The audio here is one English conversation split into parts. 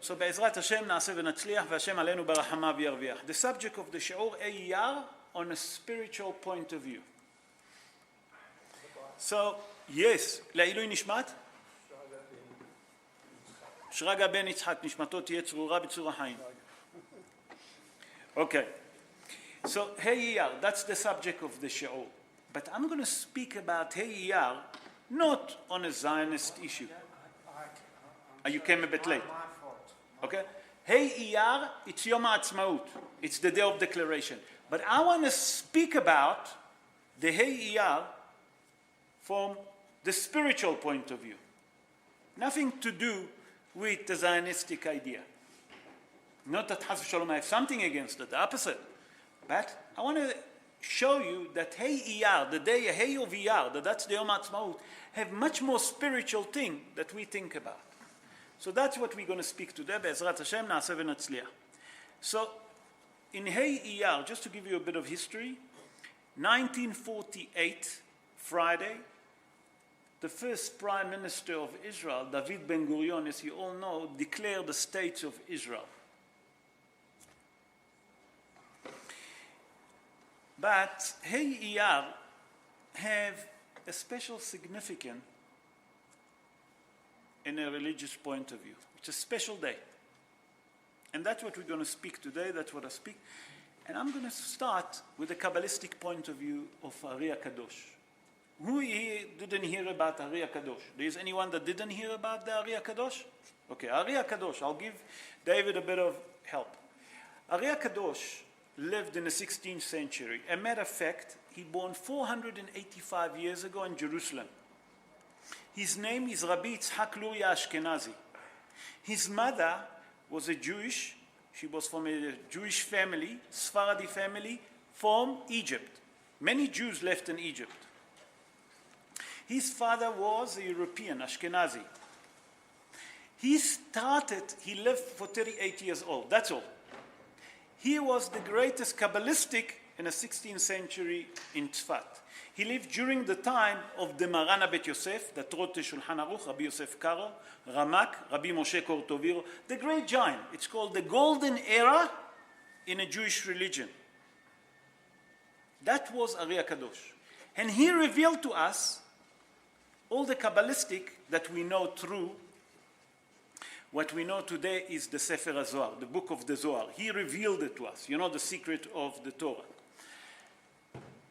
so בעזרת השם נעשה ונצליח והשם עלינו ברחמיו ירוויח. The subject of the שיעור אייר on a spiritual point of view. So, yes, לעילוי נשמת? שרגא בן יצחק, נשמתו תהיה צרורה בצור החיים. Okay. So, Iyaar, that's the subject of the shiur. But I'm going to speak about Iyaar not on a Zionist issue. You came a bit late. Okay? Iyaar, it's Yom HaAtzmaut. It's the day of declaration. But I want to speak about the Iyaar from the spiritual point of view. Nothing to do with the Zionistic idea. Not that Chas v'Shalom I have something against it, the opposite. But I want to show you that Iyaar, the day of Iyaar, that's the Yom HaAtzmaut, have much more spiritual thing that we think about. So that's what we're going to speak today. Be'ezrat Hashem, na'aseh v'natzliach. So in Iyaar, just to give you a bit of history, 1948, Friday, the first Prime Minister of Israel, David Ben-Gurion, as you all know, declared the State of Israel. But Iyaar have a special significance in a religious point of view. It's a special day. And that's what we're going to speak today, that's what I speak. And I'm going to start with a Kabbalistic point of view of Ari HaKadosh. Who here didn't hear about Ari HaKadosh? There is anyone that didn't hear about the Ari HaKadosh? Okay, Ari HaKadosh, I'll give David a bit of help. Ari HaKadosh lived in the 16th century. A matter of fact, he born 485 years ago in Jerusalem. His name is Rabbi Yitzhak Luria Ashkenazi. His mother was a Jewish, she was from a Jewish family, Sephardi family, from Egypt. Many Jews left in Egypt. His father was a European, Ashkenazi. He lived for 38 years old, that's all. He was the greatest Kabbalistic in the 16th century in Tzfat. He lived during the time of the Marana Bet Yosef, that wrote the Shulchan Aruch, Rabbi Yosef Karo, Ramak, Rabbi Moshe Kortoviro, the great giant. It's called the golden era in a Jewish religion. That was Ari HaKadosh. And he revealed to us all the Kabbalistic that we know through what we know today is the Sefer HaZohar, the book of the Zohar. He revealed it to us, you know, the secret of the Torah.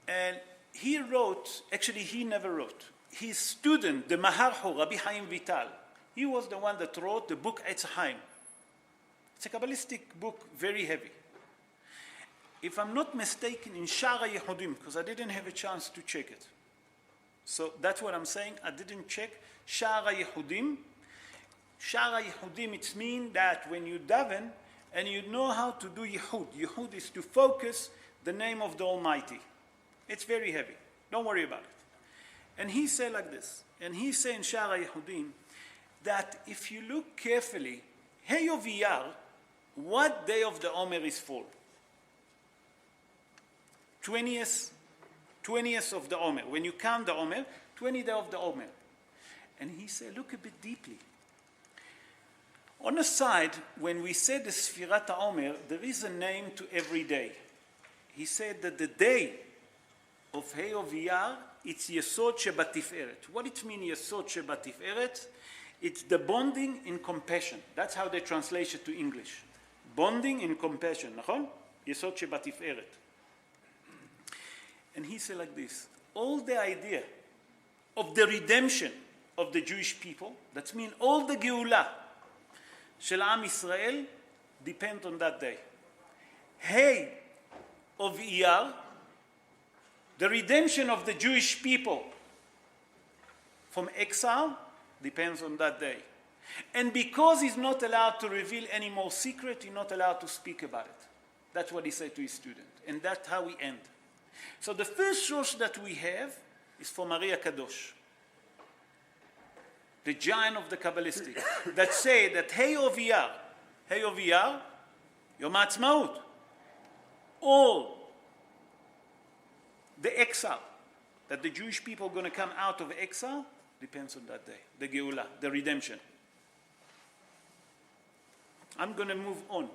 And he wrote, actually he never wrote. His student, the Maharho, Rabbi Chaim Vital, he was the one that wrote the book Eitz Chaim. It's a Kabbalistic book, very heavy. If I'm not mistaken, in Sha'ar HaYehudim, because I didn't have a chance to check it. So that's what I'm saying, I didn't check. Sha'ar HaYehudim, Sha'ar HaYehudim, it means that when you daven and you know how to do Yehud, Yehud is to focus the name of the Almighty. It's very heavy. Don't worry about it. And he said like this, and he said in Sha'ar HaYehudim, that if you look carefully, Hey of Iyaar, what day of the Omer is for? 20th of the Omer. When you count the Omer, 20th day of the Omer. And he said, look a bit deeply. On the side, when we say the Sfirat HaOmer, there is a name to every day. He said that the day of Hey of Iyaar, it's Yesod Shebatiferet. What it means, Yesod Shebatiferet? It's the bonding in compassion. That's how they translate it to English. Bonding in compassion. Nachon? Yesod Shebatiferet. And he said like this, all the idea of the redemption of the Jewish people, that means all the Geulah של עם ישראל depend on that day. Hey of Iyaar, the redemption of the Jewish people from exile depends on that day. And because he's not allowed to reveal any more secret, he's not allowed to speak about it. That's what he said to his student. And that's how we end. So the first source that we have is from Ari HaKadosh, the giant of the Kabbalistic, that say that Hey of Iyaar, Yom HaAtzmaut, all the exile, that the Jewish people are going to come out of exile, depends on that day, the Geulah, the redemption. I'm going to move on.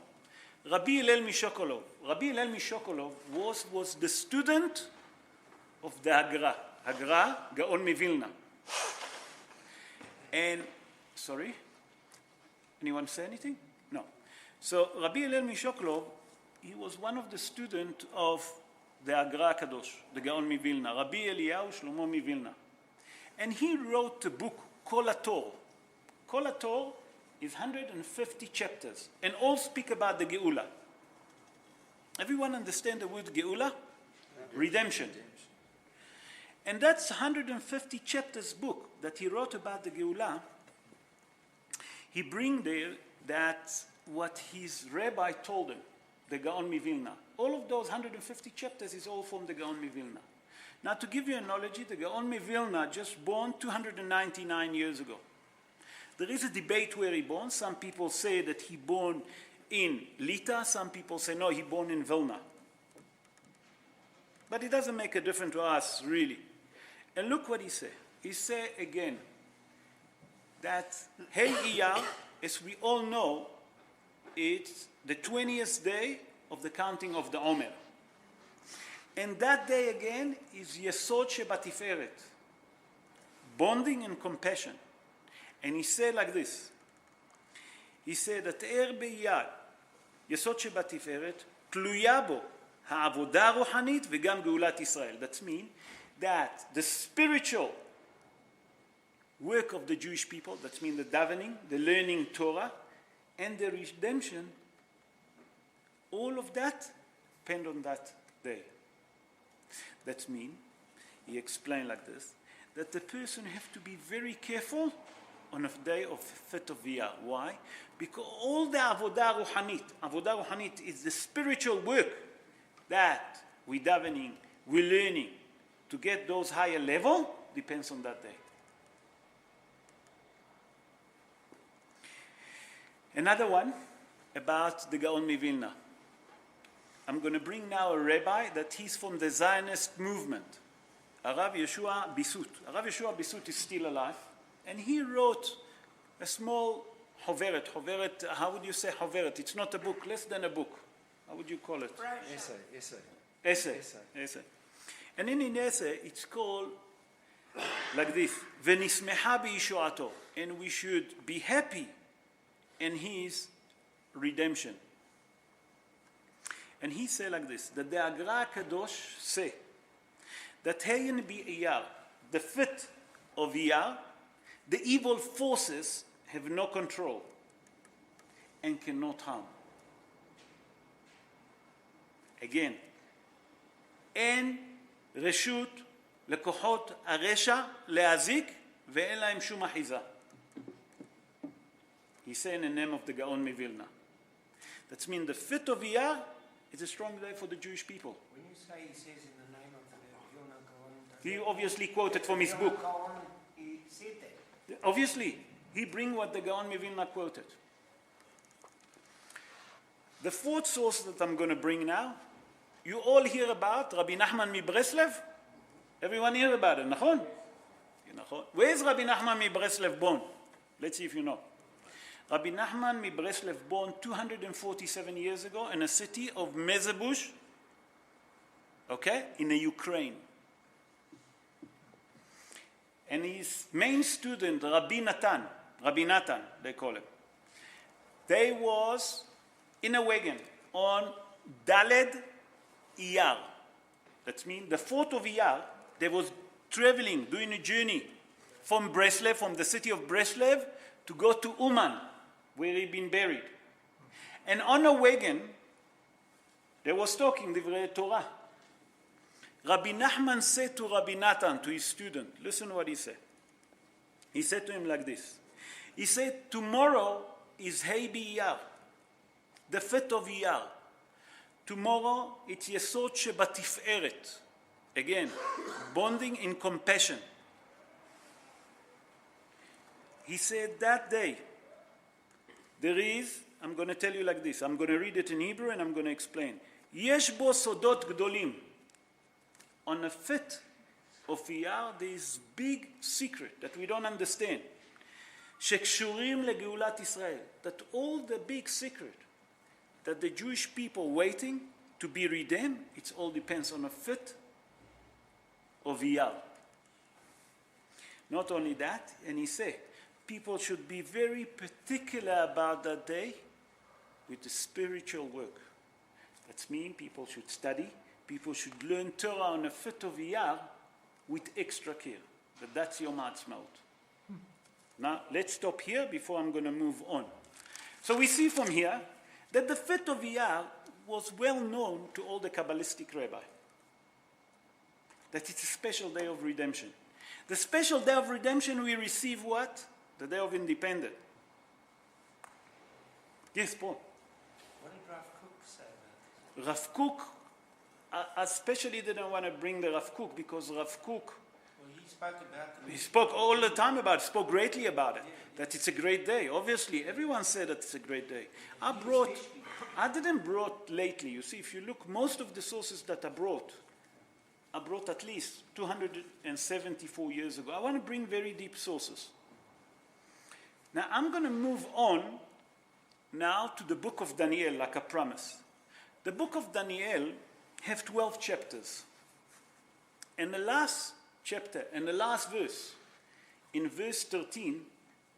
Rabbi Hillel Mishokolov. Rabbi Hillel Mishokolov was the student of the Hagra. Hagra, Gaon Mivilna. And, sorry? Anyone say anything? No. So Rabbi Hillel Mishokolov, he was one of the students of the Hagra Kadosh, the Gaon Mivilna, Rabbi Eliyahu Shlomo Mivilna. And he wrote a book, Kol HaTor. Kol HaTor is 150 chapters, and all speak about the Geula. Everyone understand the word Geula? Redemption. And that's 150 chapters book that he wrote about the Geula. He bring there that what his rabbi told him, the Gaon Mivilna. All of those 150 chapters is all from the Gaon Mivilna. Now, to give you a knowledge, the Gaon Mivilna just born 299 years ago. There is a debate where he born. Some people say that he born in Lita. Some people say, no, he born in Vilna. But it doesn't make a difference to us, really. And look what he said. He said again that, hey, Iyaar, as we all know, it's the 20th day of the counting of the Omer. And that day again is Yesod Shebatiferet, bonding and compassion. And he said like this. He said that Eir Be'Iyar, Yesod Shebatiferet, תלויה בו העבודה הרוחנית וגם גאולת ישראל. That means that the spiritual work of the Jewish people, that means the davening, the learning Torah, and the redemption, all of that depend on that day. That means, he explained like this, that the person has to be very careful on a day of Fet of Iyaar. Why? Because all the Avodah Ruhanit is the spiritual work that we're davening, we're learning to get those higher level, depends on that day. Another one about the Gaon Mivilna. I'm going to bring now a rabbi that he's from the Zionist movement, Rav Yeshua Bisut. Rav Yeshua Bisut is still alive, and he wrote a small hoveret. Hoveret, how would you say hoveret? It's not a book, less than a book. How would you call it? Essay. And in an essay, it's called like this, V'nismecha b'yishuato, and we should be happy in his redemption. And he said like this, that the Hagra Kadosh say that Hayin be Iyaar, the fit of Iyaar, the evil forces have no control and cannot harm. Again, אין רשות לכוחות הרשע להזיק ואין להם שום אחיזה. He said in the name of the Gaon Mivilna. That means the fit of Iyaar is a strong day for the Jewish people. When you say he says in the name of the Vilna Gaon, he obviously quoted from his book. He said that. Obviously, he bring what the Gaon Mivilna quoted. The fourth source that I'm going to bring now, you all hear about Rabbi Nachman Mibreslev? Everyone hear about it, נכון? Where is Rabbi Nachman Mibreslev born? Let's see if you know. Rabbi Nachman Mibreslev born 247 years ago in a city of Mezebush, okay, in the Ukraine. And his main student, Rabbi Natan, they call him, they was in a wagon on Daled Iyaar. That means the 4th of Iyaar, they was traveling, doing a journey from Breslev, from the city of Breslev, to go to Uman, where he'd been buried. And on a wagon, they was talking Divrei Torah. Rabbi Nachman said to Rabbi Natan, to his student, listen what he said. He said to him like this. He said, tomorrow is Hei B'Iyaar, the 5th of Iyaar. Tomorrow it's Yesod Shebatiferet. Again, bonding in compassion. He said that day, there is, I'm going to tell you like this, I'm going to read it in Hebrew and I'm going to explain. Yesh bo sodot gdolim. On the 5th of Iyaar, there is big secret that we don't understand. שקשורים לגאולת ישראל. That all the big secret that the Jewish people waiting to be redeemed, it all depends on a foot of Iyaar. Not only that, and he said, people should be very particular about that day with the spiritual work. That means people should study, people should learn Torah on a foot of Iyaar with extra care. But that's Yom HaAtzmaut. Now, let's stop here before I'm going to move on. So we see from here that the foot of Iyaar was well known to all the Kabbalistic rabbi. That it's a special day of redemption. The special day of redemption we receive what? The day of independence. Yes, Paul. What did Rav Kook say about this? Rav Kook, I especially didn't want to bring the Rav Kook because Rav Kook, Well, he spoke about the... he spoke all the time about it, spoke greatly about it, that it's a great day. Obviously, everyone said that it's a great day. I didn't brought lately. You see, if you look, most of the sources that I brought at least 274 years ago. I want to bring very deep sources. Now, I'm going to move on now to the book of Daniel, like I promised. The book of Daniel have 12 chapters. And the last chapter and the last verse, in verse 13,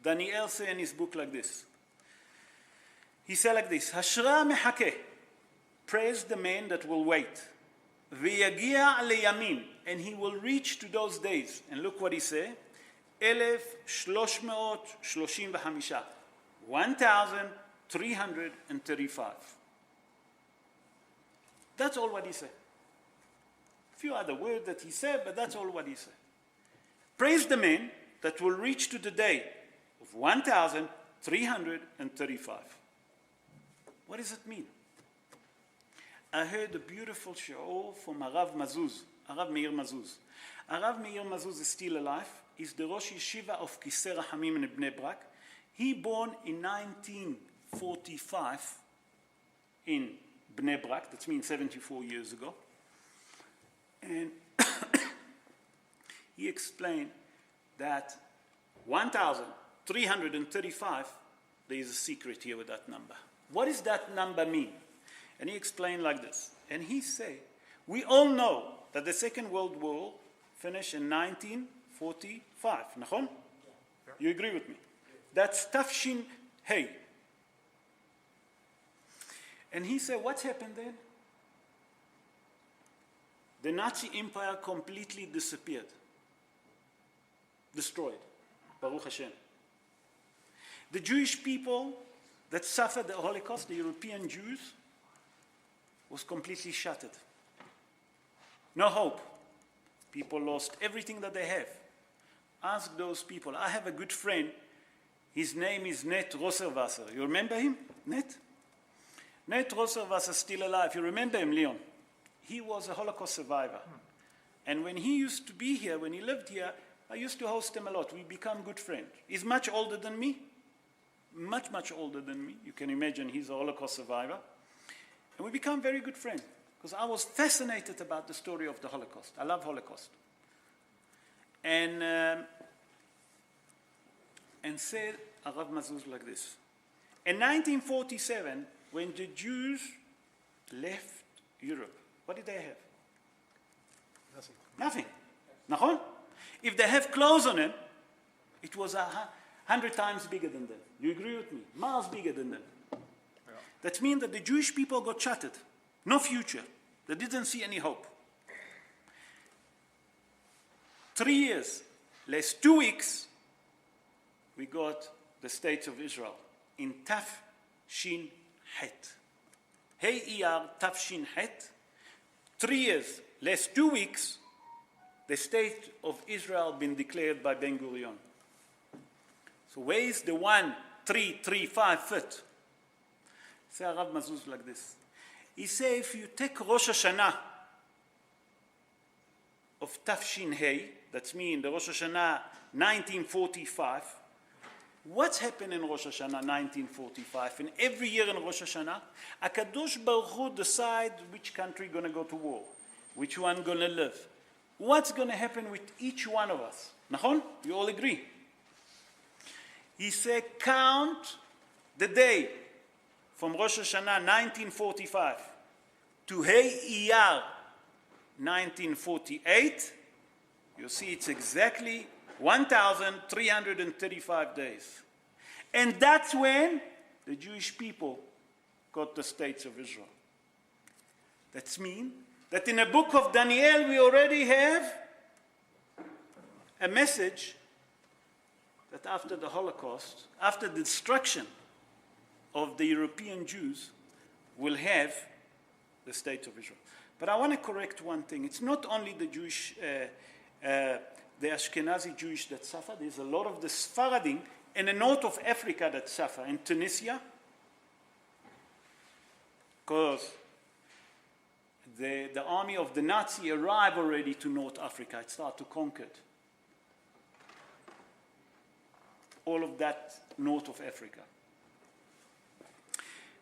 Daniel says in his book like this. He said like this, Hashra mehakeh, praise the man that will wait. V'yagia leyamin, and he will reach to those days. And look what he said, 1335. 1335. That's all what he said. A few other words that he said, but that's all what he said. Praise the man that will reach to the day of 1335. What does it mean? I heard a beautiful show from Arav Mazuz, Arav Meir Mazuz. Arav Meir Mazuz is still alive. He's the Rosh Yeshiva of Kisei Rachamim in Bnei Brak. He born in 1945 in Bnei Brak, that means 74 years ago. And he explained that 1335, there is a secret here with that number. What does that number mean? And he explained like this. And he said, we all know that the Second World War finished in 1945. Nachon? You agree with me? That's Tafshin Hey. And he said, what happened then? The Nazi Empire completely disappeared. Destroyed. Baruch Hashem. The Jewish people that suffered the Holocaust, the European Jews, was completely shattered. No hope. People lost everything that they have. Ask those people. I have a good friend. His name is Net Rosserwasser. You remember him? Net? Net Rosserwasser is still alive. You remember him, Leon? He was a Holocaust survivor. And when he used to be here, when he lived here, I used to host him a lot. We become good friends. He's much older than me. Much, much older than me. You can imagine he's a Holocaust survivor. And we become very good friends. Because I was fascinated about the story of the Holocaust. I love Holocaust. And said Arav Mazuz like this. In 1947, when the Jews left Europe, what did they have? Nothing. Nachon? If they have clothes on them, it was 100 times bigger than them. You agree with me? Miles bigger than them. Yeah. That means that the Jewish people got shattered. No future. They didn't see any hope. 3 years, less 2 weeks, we got the States of Israel in Taf Shin Het. Hey Iyaar Taf Shin Het. 3 years, less 2 weeks, the State of Israel been declared by Ben Gurion. So where is the 1335 foot? Say Arav Mazuz like this. He say if you take Rosh Hashanah of Tafshin Hey, that's mean the Rosh Hashanah 1945, what's happened in Rosh Hashanah 1945? And every year in Rosh Hashanah, HaKadosh Baruch Hu decide which country going to go to war, which one going to live. What's going to happen with each one of us? Nachon? You all agree? He said, count the day from Rosh Hashanah 1945 to Iyaar 1948. You see, it's exactly 1,335 days. And that's when the Jewish people got the states of Israel. That means that in the book of Daniel we already have a message that after the Holocaust, after the destruction of the European Jews, we'll have the state of Israel. But I want to correct one thing. It's not only the Jewish, the Ashkenazi Jewish that suffer. There's a lot of the Sephardim in the north of Africa that suffer, in Tunisia, because the army of the Nazi arrived already to North Africa. It started to conquer all of that north of Africa.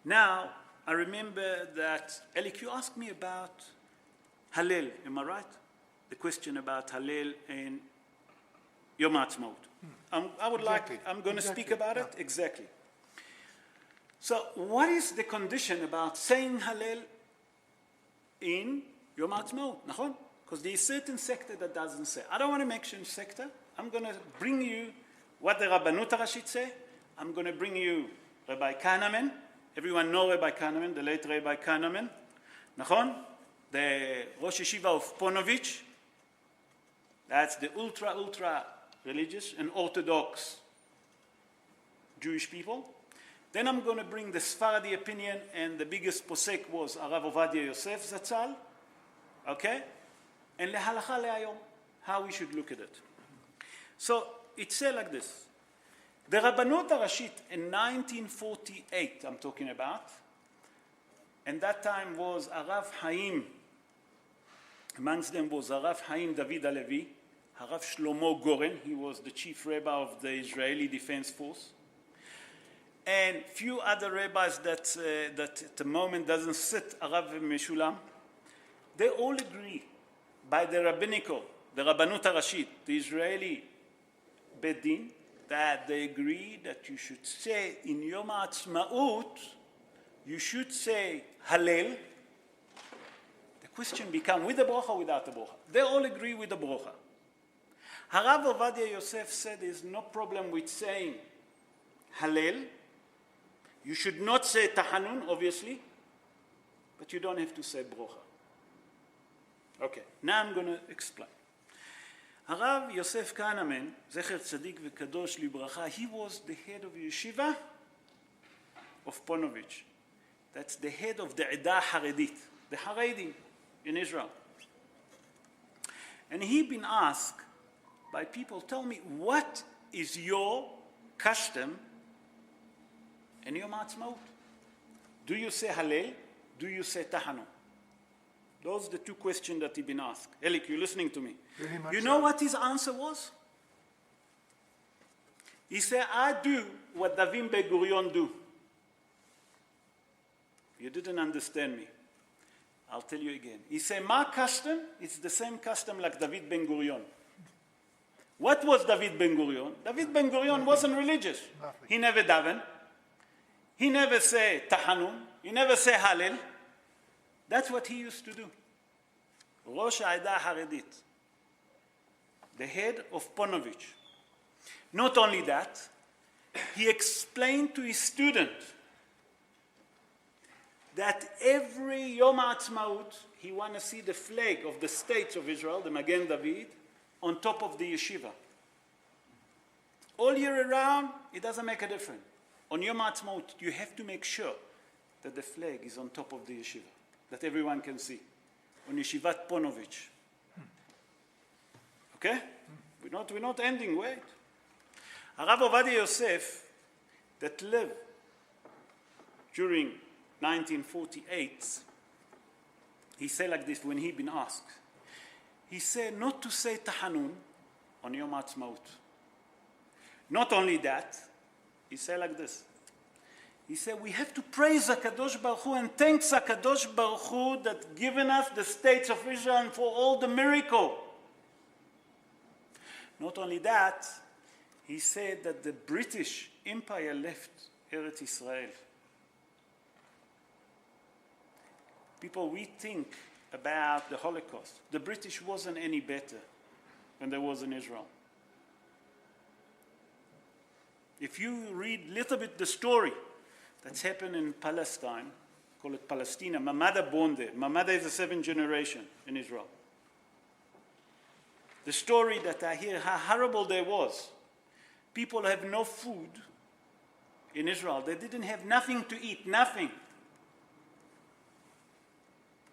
Now, I remember that, Elik, you asked me about Hallel, am I right? The question about Hallel and Yom HaAtzmaut. I'm going to speak about it. Exactly. So, what is the condition about saying Hallel in Yom HaAtzmaut? Nachon? Because there is certain sector that doesn't say. I don't want to mention sector. I'm going to bring you what the Rabbanut Harashit say. I'm going to bring you Rabbi Kahneman. Everyone know Rabbi Kahneman, the late Rabbi Kahneman. Nachon? The Rosh Yeshiva of Ponovich. That's the ultra religious and Orthodox Jewish people. Then I'm going to bring the Sephardi opinion, and the biggest posek was Arav Ovadia Yosef Zatzal. Okay? And lehalacha le'ayom, how we should look at it. So it said like this. The Rabbanut Harashit in 1948, I'm talking about, and that time was Arav Haim. Amongst them was Arav Haim David Levy, Arav Shlomo Goren, he was the chief rabbi of the Israeli Defense Force, and few other rabbis that at the moment doesn't sit, Arav Meshulam. They all agree by the rabbinical, the Rabbanut Harashit, the Israeli Beit Din, that they agree that you should say in Yom HaAtzmaut, you should say Hallel. The question becomes with the brocha or without the brocha. They all agree with the brocha. Harav Ovadia Yosef said there's no problem with saying Hallel. You should not say Tahanun, obviously, but you don't have to say brocha. Okay, now I'm going to explain. Harav Yosef Kahneman, Zecher Tzadik V'Kadosh Libracha, he was the head of yeshiva of Ponovich. That's the head of the Ida Haredit, the Haredim in Israel. And he been asked by people, tell me, what is your custom in Yom HaAtzmaut? Do you say Hallel? Do you say Tahanun? Those are the two questions that he been asked. Elik, you listening to me? You know what his answer was? He said, I do what David Ben Gurion do. You didn't understand me. I'll tell you again. He said, my custom is the same custom like David Ben Gurion. What was David Ben Gurion? David Ben Gurion wasn't religious. He never daven. He never say Tahanun. He never say Hallel. That's what he used to do. Rosh Ha'ida Haredit, the head of Ponovich. Not only that, he explained to his student that every Yom HaAtzmaut, he want to see the flag of the states of Israel, the Magen David, on top of the yeshiva. All year around, it doesn't make a difference. On Yom HaAtzmaut, you have to make sure that the flag is on top of the yeshiva, that everyone can see, on Yeshivat Ponovich. Okay? We're not ending, wait. Harav Ovadia Yosef, that lived during 1948, he said like this when he been asked. He said not to say Tahanun on Yom HaAtzmaut. Not only that, he said like this. He said, we have to praise HaKadosh Baruch Hu and thank HaKadosh Baruch Hu that given us the states of Israel and for all the miracle. Not only that, he said that the British Empire left Eretz Israel. People, we think about the Holocaust. The British wasn't any better than there was in Israel. If you read a little bit the story that's happened in Palestine, call it Palestina, my mother born there. My mother is the seventh generation in Israel. The story that I hear, how horrible there was. People have no food in Israel. They didn't have nothing to eat, nothing.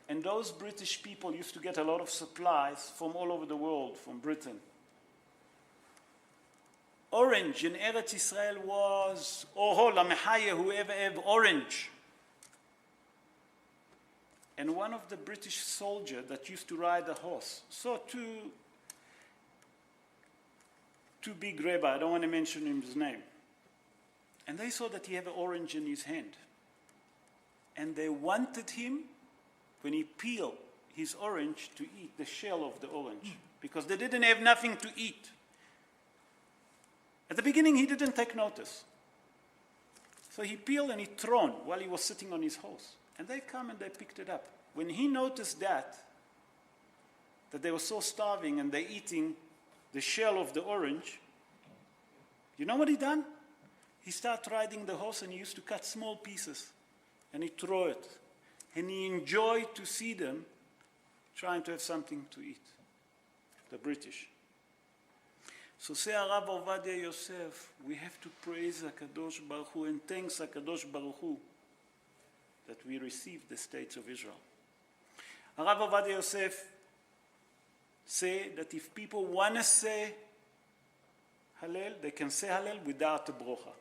And those British people used to get a lot of supplies from all over the world, from Britain. Orange in Eretz Israel was, oh, lamechaya, whoever have orange. And one of the British soldiers that used to ride a horse saw two big rabbi, I don't want to mention his name. And they saw that he had an orange in his hand. And they wanted him, when he peeled his orange, to eat the shell of the orange. Because they didn't have nothing to eat. At the beginning, he didn't take notice. So he peeled and he thrown while he was sitting on his horse. And they come and they picked it up. When he noticed that they were so starving and they're eating the shell of the orange, you know what he done? He started riding the horse and he used to cut small pieces and he throw it. And he enjoyed to see them trying to have something to eat, the British. So say Rabbi Ovadia Yosef, we have to praise HaKadosh Baruch Hu and thanks HaKadosh Baruch Hu that we received the states of Israel. Rabbi Ovadia Yosef say that if people want to say Hallel, they can say Hallel without a brocha.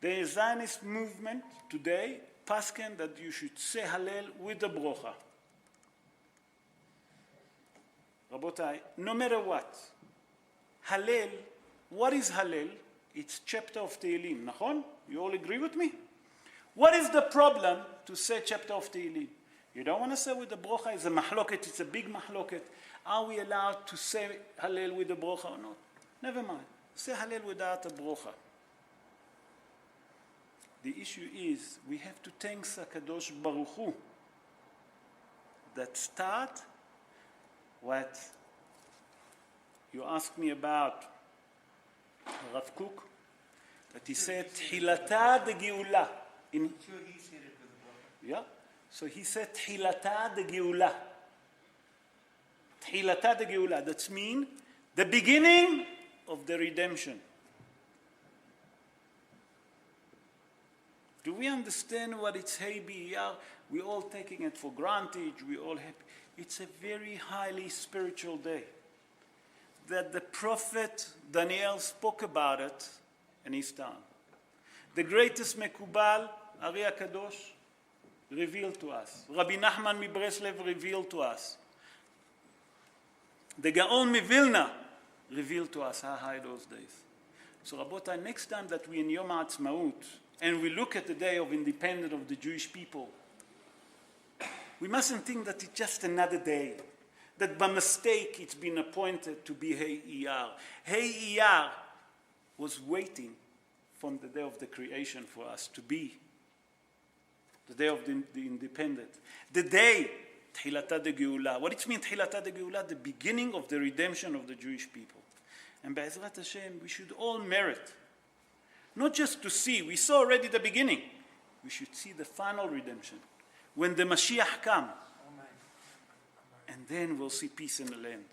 The Zionist movement today paskin that you should say Hallel with the brocha. Rabotai, no matter what, Hallel, what is Hallel? It's chapter of Tehillim, nachon? You all agree with me? What is the problem to say chapter of Tehillim? You don't want to say with the brocha, it's a mahloket, it's a big mahloket. Are we allowed to say Hallel with the brocha or not? Never mind. Say Hallel without a brocha. The issue is we have to thank HaKadosh Baruch Hu that start what you asked me about Rav Kook, that he said Tchilata de Geula. Yeah, so he said Tchilata de Geula. Tchilata de Geula, that means the beginning of the redemption. Do we understand what it's Hey Iyaar? We're all taking it for granted. We all have. It's a very highly spiritual day. That the prophet Daniel spoke about it, and he's done. The greatest Mekubal, Ari Kadosh, revealed to us. Rabbi Nachman Mibreslev revealed to us. The Gaon Mivilna revealed to us how high those days. So Rabotai, next time that we in Yom HaAtzmaut, and we look at the day of independence of the Jewish people, we mustn't think that it's just another day, that by mistake it's been appointed to be Hey Iyaar. Hey Iyaar was waiting from the day of the creation for us to be the day of the independence. The day, Tchilata de Geula. What it means, Tchilata de Geula? The beginning of the redemption of the Jewish people. And Be'ezrat Hashem, we should all merit, not just to see, we saw already the beginning, we should see the final redemption. When the Mashiach comes, and then we'll see peace in the land.